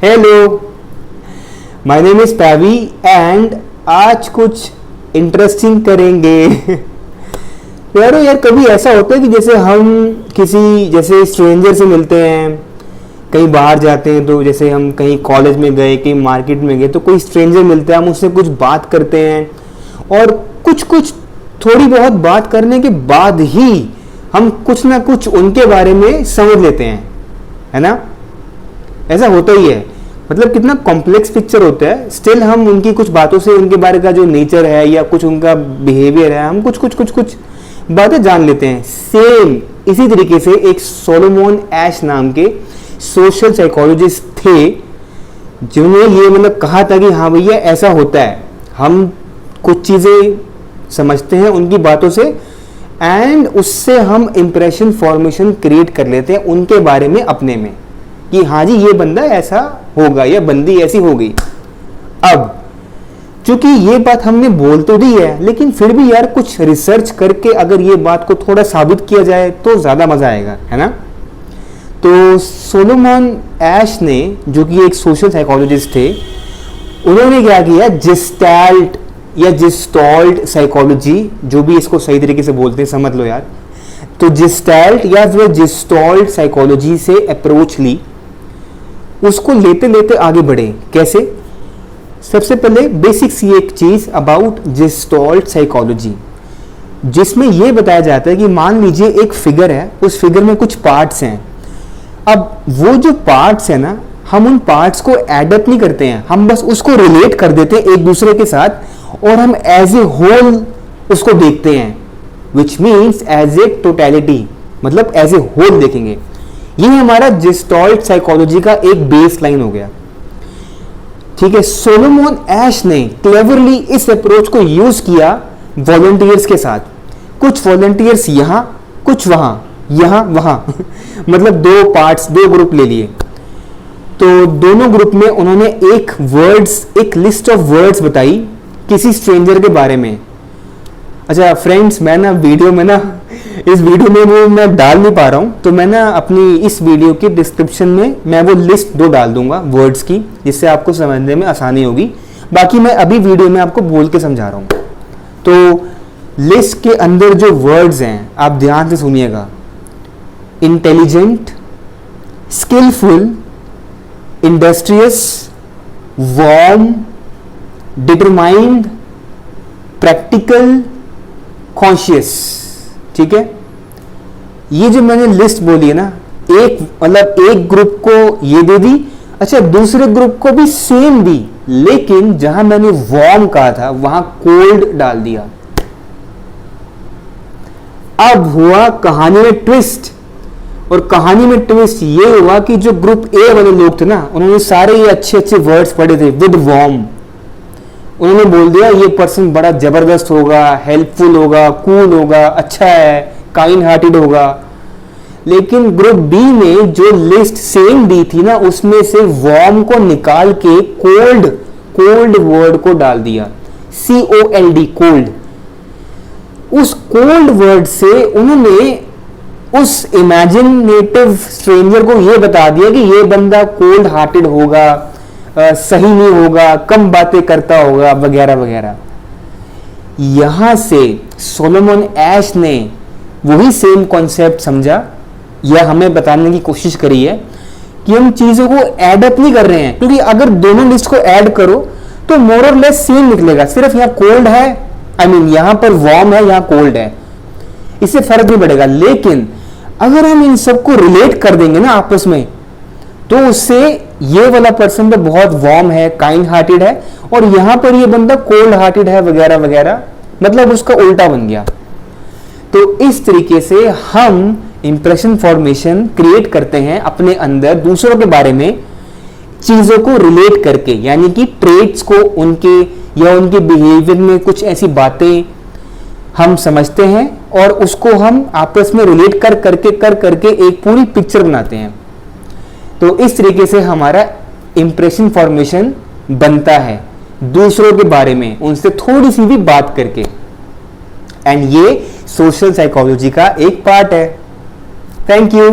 Hello, my name is Pavi and आज कुछ interesting करेंगे। यार कभी ऐसा होता है कि जैसे हम किसी जैसे स्ट्रेंजर से मिलते हैं, कहीं बाहर जाते हैं, तो जैसे हम कहीं कॉलेज में गए, कहीं मार्केट में गए, तो कोई स्ट्रेंजर मिलता है, हम उससे कुछ बात करते हैं और कुछ थोड़ी बहुत बात करने के बाद ही हम कुछ ना कुछ उनके बारे में समझ लेते हैं, है ना? ऐसा होता ही है। मतलब कितना कॉम्प्लेक्स पिक्चर होता है, स्टिल हम उनकी कुछ बातों से उनके बारे का जो नेचर है या कुछ उनका बिहेवियर है, हम कुछ बातें जान लेते हैं। सेम इसी तरीके से एक सोलोमन एश नाम के सोशल साइकोलॉजिस्ट थे, जिन्होंने ये मतलब कहा था कि हाँ भैया ऐसा होता है, हम कुछ चीज़ें समझते हैं उनकी बातों से एंड उससे हम इंप्रेशन फॉर्मेशन क्रिएट कर लेते हैं उनके बारे में अपने में, कि हाँ जी ये बंदा ऐसा होगा या बंदी ऐसी होगी। अब चूंकि ये बात हमने बोल तो दी है, लेकिन फिर भी यार कुछ रिसर्च करके अगर ये बात को थोड़ा साबित किया जाए तो ज़्यादा मज़ा आएगा, है ना? तो सोलोमन एश ने, जो कि एक सोशल साइकोलॉजिस्ट थे, उन्होंने क्या किया, जिस्टाल्ट या जिस्टॉल्ट साइकोलॉजी, जो भी इसको सही तरीके से बोलते हैं समझ लो यार, तो जिस्टाल्ट या फिर जिस्टॉल्ट साइकोलॉजी से अप्रोच ली, उसको लेते लेते आगे बढ़े। कैसे? सबसे पहले बेसिक सी एक चीज अबाउट जिस्टॉल्ट साइकोलॉजी, जिसमें यह बताया जाता है कि मान लीजिए एक फिगर है, उस फिगर में कुछ पार्ट्स हैं। अब वो जो पार्ट्स है ना, हम उन पार्ट्स को एडअप नहीं करते हैं, हम बस उसको रिलेट कर देते हैं एक दूसरे के साथ और हम एज ए होल उसको देखते हैं, which means as a totality, मतलब एज ए होल देखेंगे। ये हमारा जिस्टॉल्ट साइकोलॉजी का एक बेस लाइन हो गया, ठीक है। सोलोमन एश ने क्लेवरली इस अप्रोच को यूज किया वॉलंटियर्स के साथ। कुछ वॉलंटियर्स यहां, कुछ वहां, यहां वहां मतलब दो पार्ट्स, दो ग्रुप ले लिए। तो दोनों ग्रुप में उन्होंने एक लिस्ट ऑफ वर्ड्स बताई किसी स्ट्रेंजर के बारे में। अच्छा फ्रेंड्स, मैं ना वीडियो में ना, इस वीडियो में वो मैं डाल नहीं पा रहा हूं, तो मैं ना अपनी इस वीडियो के डिस्क्रिप्शन में मैं वो लिस्ट डाल दूंगा वर्ड्स की, जिससे आपको समझने में आसानी होगी। बाकी मैं अभी वीडियो में आपको बोल के समझा रहा हूं। तो लिस्ट के अंदर जो वर्ड्स हैं आप ध्यान से सुनिएगा। Intelligent, skilful, industrious, warm, determined, practical, conscious, ठीक है। ये जो मैंने लिस्ट बोली है ना, एक ग्रुप को ये दे दी, अच्छा दूसरे ग्रुप को भी सेम दी, लेकिन जहां मैंने वार्म कहा था वहां कोल्ड डाल दिया। अब हुआ कहानी में ट्विस्ट, और कहानी में ट्विस्ट ये हुआ कि जो ग्रुप ए वाले लोग थे ना, उन्होंने सारे ये अच्छे अच्छे वर्ड्स पढ़े थे विद वार्म। उन्होंने बोल दिया ये पर्सन बड़ा जबरदस्त होगा, हेल्पफुल होगा, कूल होगा, अच्छा है, काइंड हार्टेड होगा। लेकिन ग्रुप बी ने जो लिस्ट सेम दी थी ना, उसमें से वार्म को निकाल के कोल्ड वर्ड को डाल दिया, COLD, कोल्ड। उस कोल्ड वर्ड से उन्होंने उस इमेजिनेटिव स्ट्रेंजर को यह बता दिया कि ये बंदा कोल्ड हार्टेड होगा, सही नहीं होगा, कम बातें करता होगा, वगैरह वगैरह। यहां से सोलोमन एश ने वही सेम कॉन्सेप्ट समझा या हमें बताने की कोशिश करी है कि हम चीजों को ऐड अप नहीं कर रहे हैं, क्योंकि अगर दोनों लिस्ट को ऐड करो तो मोर और लेस सेम निकलेगा। सिर्फ यहां कोल्ड है, यहां पर वार्म है, यहां कोल्ड है, इससे फर्क नहीं पड़ेगा। लेकिन अगर हम इन सबको रिलेट कर देंगे ना आपस में, तो उससे ये वाला पर्सन तो बहुत वार्म है, काइंड हार्टेड है, और यहां पर ये बंदा कोल्ड हार्टेड है, वगैरह वगैरह, मतलब उसका उल्टा बन गया। तो इस तरीके से हम इंप्रेशन फॉर्मेशन क्रिएट करते हैं अपने अंदर दूसरों के बारे में, चीजों को रिलेट करके, यानी कि ट्रेट्स को उनके या उनके बिहेवियर में कुछ ऐसी बातें हम समझते हैं और उसको हम आपस में रिलेट कर करके एक पूरी पिक्चर बनाते हैं। तो इस तरीके से हमारा इंप्रेशन फॉर्मेशन बनता है दूसरों के बारे में, उनसे थोड़ी सी भी बात करके। एंड ये सोशल साइकोलॉजी का एक पार्ट है। Thank you.